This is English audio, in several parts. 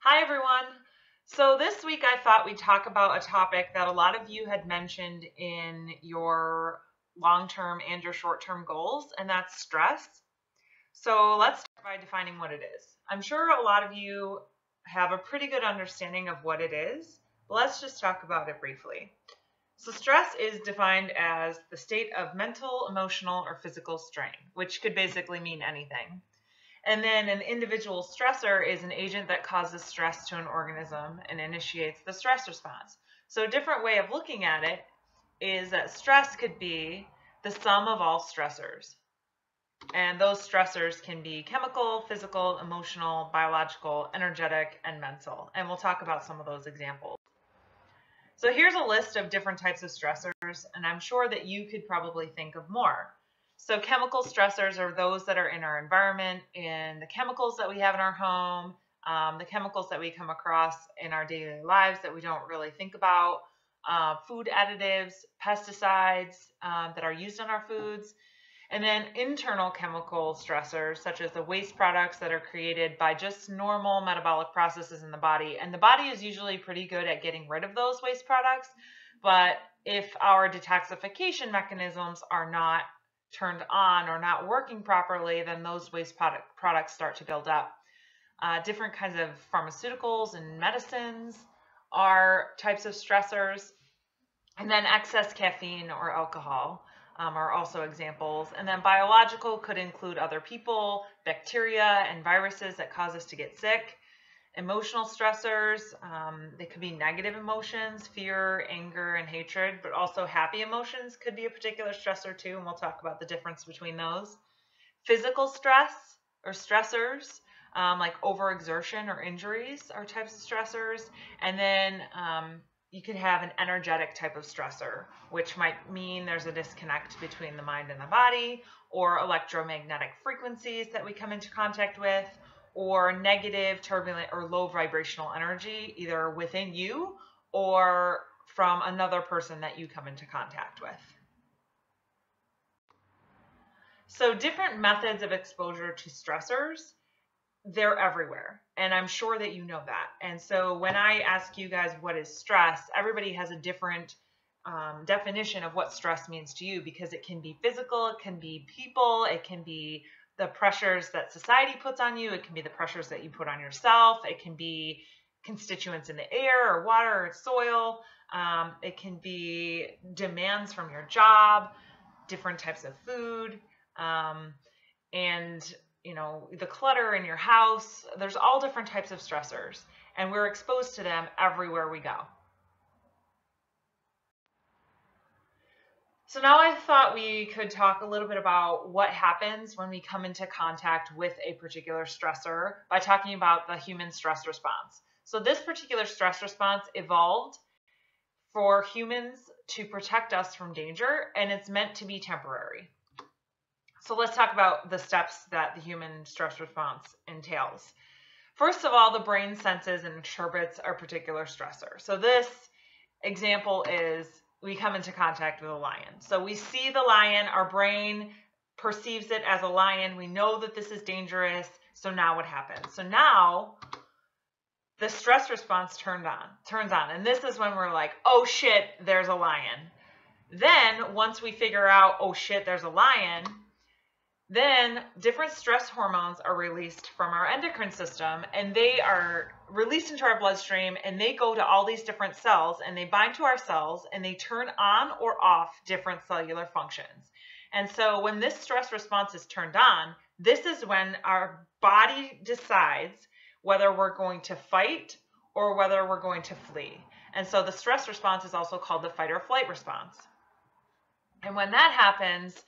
Hi, everyone. So this week I thought we'd talk about a topic that a lot of you had mentioned in your long-term and your short-term goals, and that's stress. So let's start by defining what it is. I'm sure a lot of you have a pretty good understanding of what it is, but let's just talk about it briefly. So stress is defined as the state of mental, emotional, or physical strain, which could basically mean anything. And then an individual stressor is an agent that causes stress to an organism and initiates the stress response. So a different way of looking at it is that stress could be the sum of all stressors. And those stressors can be chemical, physical, emotional, biological, energetic, and mental. And we'll talk about some of those examples. So here's a list of different types of stressors, and I'm sure that you could probably think of more. So chemical stressors are those that are in our environment, in the chemicals that we have in our home, the chemicals that we come across in our daily lives that we don't really think about, food additives, pesticides that are used in our foods, and then internal chemical stressors such as the waste products that are created by just normal metabolic processes in the body. And the body is usually pretty good at getting rid of those waste products, but if our detoxification mechanisms are not turned on or not working properly, then those waste products start to build up. Different kinds of pharmaceuticals and medicines are types of stressors. And then excess caffeine or alcohol are also examples. And then biological could include other people, bacteria, and viruses that cause us to get sick. Emotional stressors, they could be negative emotions, fear, anger, and hatred, but also happy emotions could be a particular stressor too, and we'll talk about the difference between those. Physical stress or stressors, like overexertion or injuries are types of stressors. And then you could have an energetic type of stressor, which might mean there's a disconnect between the mind and the body, or electromagnetic frequencies that we come into contact with, or negative, turbulent, or low vibrational energy, either within you or from another person that you come into contact with. So different methods of exposure to stressors, they're everywhere. And I'm sure that you know that. And so when I ask you guys what is stress, everybody has a different definition of what stress means to you, because it can be physical, it can be people, it can be the pressures that society puts on you. It can be the pressures that you put on yourself. It can be constituents in the air or water or soil. It can be demands from your job, different types of food, and the clutter in your house. There's all different types of stressors, and we're exposed to them everywhere we go. So now I thought we could talk a little bit about what happens when we come into contact with a particular stressor by talking about the human stress response. So this particular stress response evolved for humans to protect us from danger, and it's meant to be temporary. So let's talk about the steps that the human stress response entails. First of all, the brain senses and interprets a particular stressor. So this example is we come into contact with a lion. So we see the lion, our brain perceives it as a lion. We know that this is dangerous. So now what happens? So now the stress response turns on. And this is when we're like, oh shit, there's a lion. Then once we figure out, oh shit, there's a lion, then different stress hormones are released from our endocrine system, and they are released into our bloodstream, and they go to all these different cells, and they bind to our cells, and they turn on or off different cellular functions. And so when this stress response is turned on, this is when our body decides whether we're going to fight or whether we're going to flee. And so the stress response is also called the fight or flight response. And when that happens,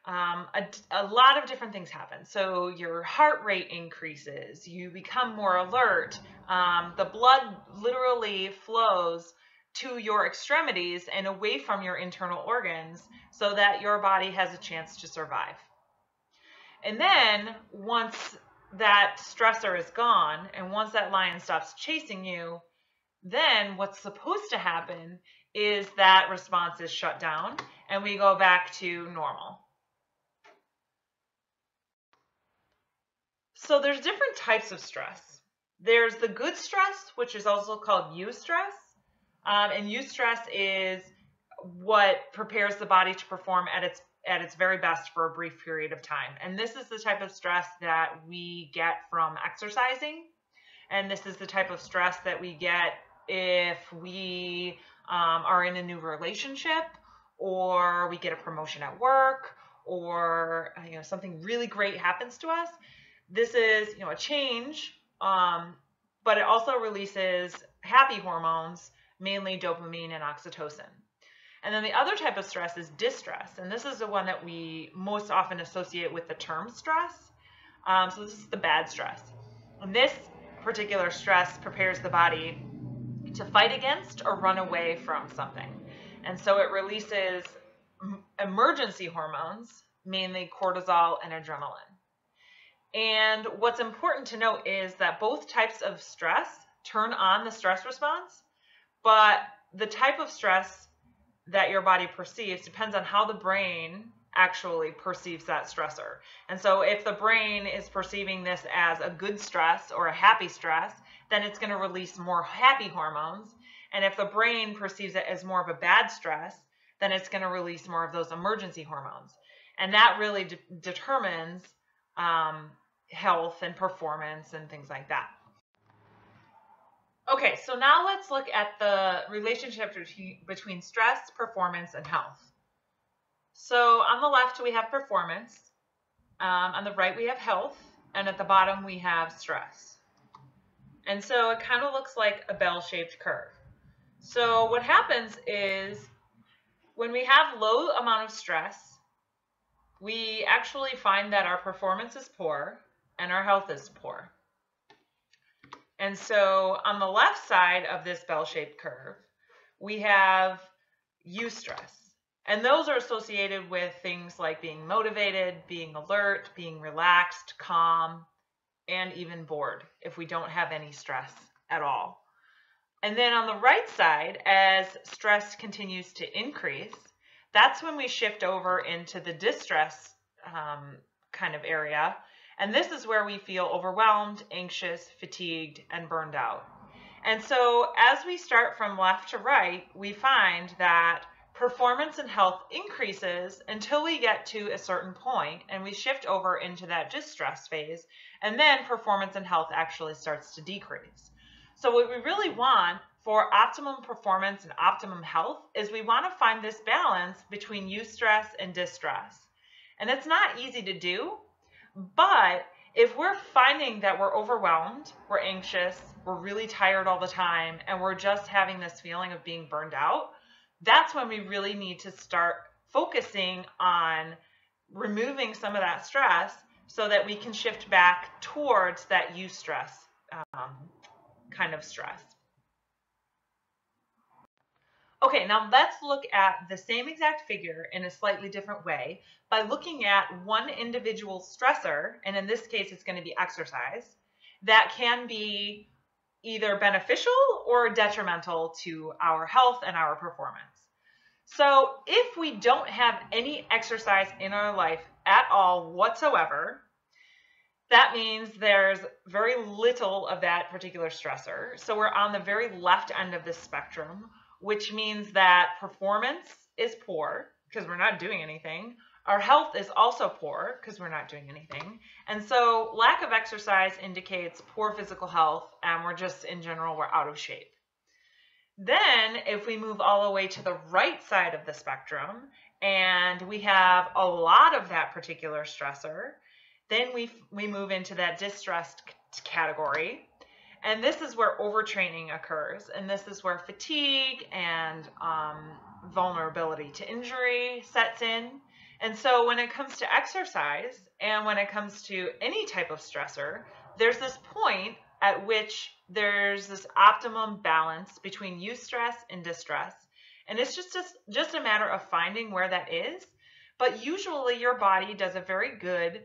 a lot of different things happen. So your heart rate increases, you become more alert, the blood literally flows to your extremities and away from your internal organs so that your body has a chance to survive. And then once that stressor is gone, and once that lion stops chasing you, then what's supposed to happen is that response is shut down and we go back to normal. So there's different types of stress. There's the good stress, which is also called eustress. And eustress is what prepares the body to perform at its very best for a brief period of time. And this is the type of stress that we get from exercising. And this is the type of stress that we get if we are in a new relationship, or we get a promotion at work, or something really great happens to us. This is a change, but it also releases happy hormones, mainly dopamine and oxytocin. And then the other type of stress is distress, and this is the one that we most often associate with the term stress. So this is the bad stress. And this particular stress prepares the body to fight against or run away from something. And so it releases emergency hormones, mainly cortisol and adrenaline. And what's important to note is that both types of stress turn on the stress response, but the type of stress that your body perceives depends on how the brain actually perceives that stressor. And so if the brain is perceiving this as a good stress or a happy stress, then it's going to release more happy hormones. And if the brain perceives it as more of a bad stress, then it's going to release more of those emergency hormones. And that really determines health and performance and things like that. Okay, so now let's look at the relationship between stress, performance, and health. So on the left, we have performance. On the right, we have health. And at the bottom, we have stress. And so it kind of looks like a bell-shaped curve. So what happens is when we have low amount of stress, we actually find that our performance is poor and our health is poor. And so on the left side of this bell-shaped curve, we have eustress. And those are associated with things like being motivated, being alert, being relaxed, calm, and even bored if we don't have any stress at all. And then on the right side, as stress continues to increase, that's when we shift over into the distress kind of area. And this is where we feel overwhelmed, anxious, fatigued, and burned out. And so as we start from left to right, we find that performance and health increases until we get to a certain point and we shift over into that distress phase, and then performance and health actually starts to decrease. So what we really want for optimum performance and optimum health is we want to find this balance between eustress and distress. And it's not easy to do, but if we're finding that we're overwhelmed, we're anxious, we're really tired all the time, and we're just having this feeling of being burned out, that's when we really need to start focusing on removing some of that stress so that we can shift back towards that eustress kind of stress. Okay, now let's look at the same exact figure in a slightly different way by looking at one individual stressor, and in this case it's going to be exercise, that can be either beneficial or detrimental to our health and our performance. So if we don't have any exercise in our life at all whatsoever, that means there's very little of that particular stressor. So we're on the very left end of this spectrum, which means that performance is poor because we're not doing anything. Our health is also poor because we're not doing anything. And so lack of exercise indicates poor physical health, and we're just, in general, we're out of shape. Then if we move all the way to the right side of the spectrum and we have a lot of that particular stressor, then we move into that distressed category. And this is where overtraining occurs, and this is where fatigue and vulnerability to injury sets in. And so when it comes to exercise and when it comes to any type of stressor, there's this point at which there's this optimum balance between eustress and distress. And it's just a matter of finding where that is. But usually your body does a very good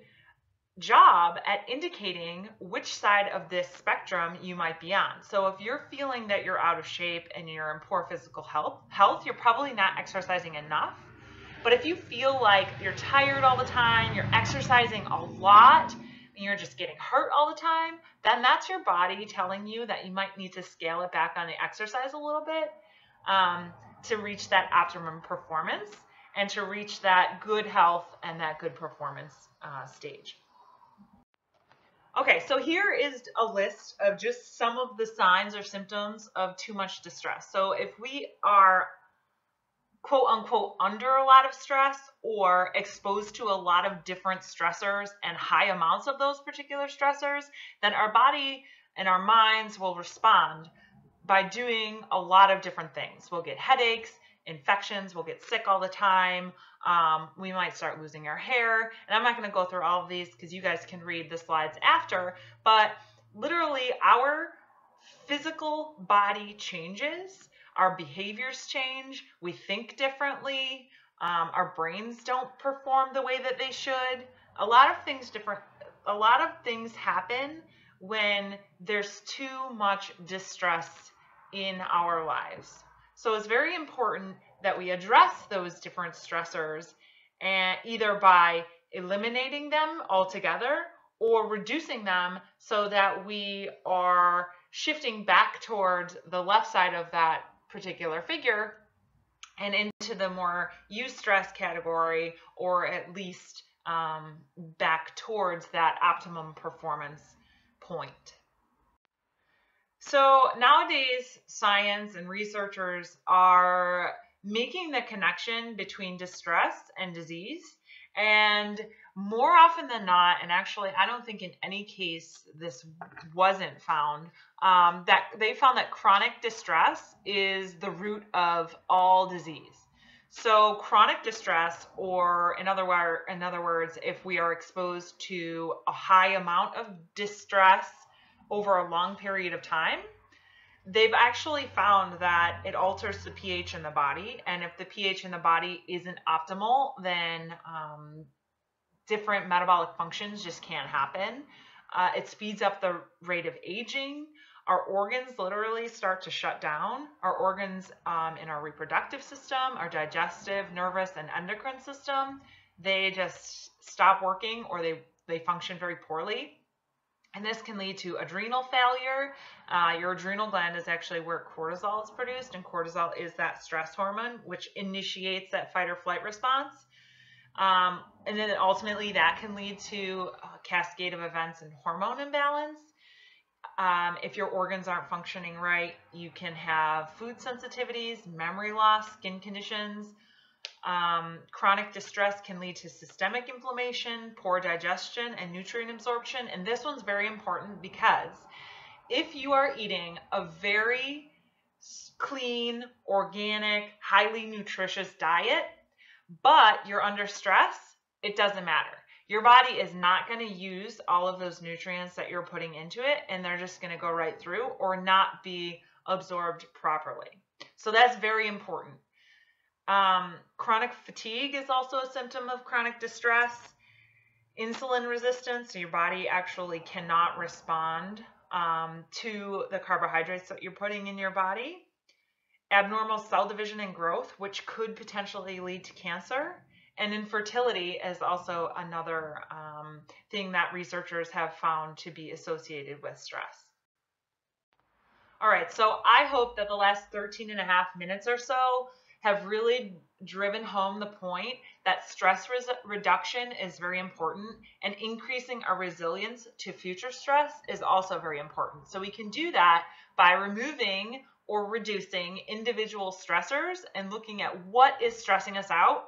job at indicating which side of this spectrum you might be on. So if you're feeling that you're out of shape and you're in poor physical health, you're probably not exercising enough. But if you feel like you're tired all the time, you're exercising a lot, and you're just getting hurt all the time, then that's your body telling you that you might need to scale it back on the exercise a little bit to reach that optimum performance and to reach that good health and that good performance stage. Okay, so here is a list of just some of the signs or symptoms of too much distress. So if we are quote unquote under a lot of stress or exposed to a lot of different stressors and high amounts of those particular stressors, then our body and our minds will respond by doing a lot of different things. We'll get headaches, infections, we'll get sick all the time. We might start losing our hair. And I'm not going to go through all of these because you guys can read the slides after, but literally our physical body changes, our behaviors change, we think differently, our brains don't perform the way that they should. A lot of things happen when there's too much distress in our lives. So it's very important that we address those different stressors, and either by eliminating them altogether or reducing them so that we are shifting back towards the left side of that particular figure and into the more eustress category, or at least back towards that optimum performance point. So nowadays, science and researchers are making the connection between distress and disease. And more often than not, and actually I don't think in any case this wasn't found, that they found that chronic distress is the root of all disease. So chronic distress, or in other words, if we are exposed to a high amount of distress over a long period of time, they've actually found that it alters the pH in the body. And if the pH in the body isn't optimal, then different metabolic functions just can't happen. It speeds up the rate of aging. Our organs literally start to shut down. Our organs in our reproductive system, our digestive, nervous, and endocrine system, they just stop working, or they function very poorly. And this can lead to adrenal failure. Your adrenal gland is actually where cortisol is produced, and cortisol is that stress hormone which initiates that fight or flight response. And then ultimately that can lead to a cascade of events and hormone imbalance. If your organs aren't functioning right, you can have food sensitivities, memory loss, skin conditions. Chronic distress can lead to systemic inflammation, poor digestion, and nutrient absorption. And this one's very important because if you are eating a very clean, organic, highly nutritious diet, but you're under stress, it doesn't matter. Your body is not going to use all of those nutrients that you're putting into it, and they're just going to go right through or not be absorbed properly. So that's very important. Chronic fatigue is also a symptom of chronic distress. Insulin resistance, so your body actually cannot respond to the carbohydrates that you're putting in your body. Abnormal cell division and growth, which could potentially lead to cancer. And infertility is also another thing that researchers have found to be associated with stress. All right, so I hope that the last 13 and a half minutes or so have really driven home the point that stress reduction is very important, and increasing our resilience to future stress is also very important. So we can do that by removing or reducing individual stressors and looking at what is stressing us out,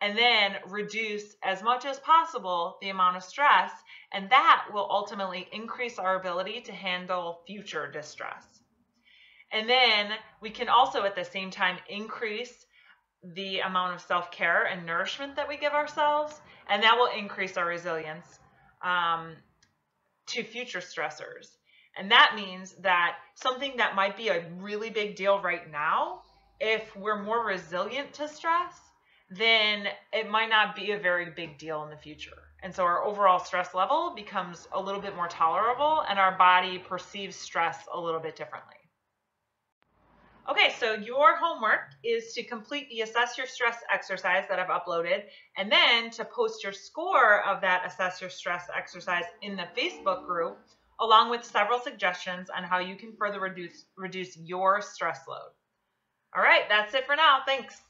and then reduce as much as possible the amount of stress, and that will ultimately increase our ability to handle future distress. And then we can also at the same time increase the amount of self-care and nourishment that we give ourselves, and that will increase our resilience to future stressors. And that means that something that might be a really big deal right now, if we're more resilient to stress, then it might not be a very big deal in the future. And so our overall stress level becomes a little bit more tolerable, and our body perceives stress a little bit differently. Okay, so your homework is to complete the Assess Your Stress exercise that I've uploaded, and then to post your score of that Assess Your Stress exercise in the Facebook group, along with several suggestions on how you can further reduce your stress load. All right, that's it for now. Thanks.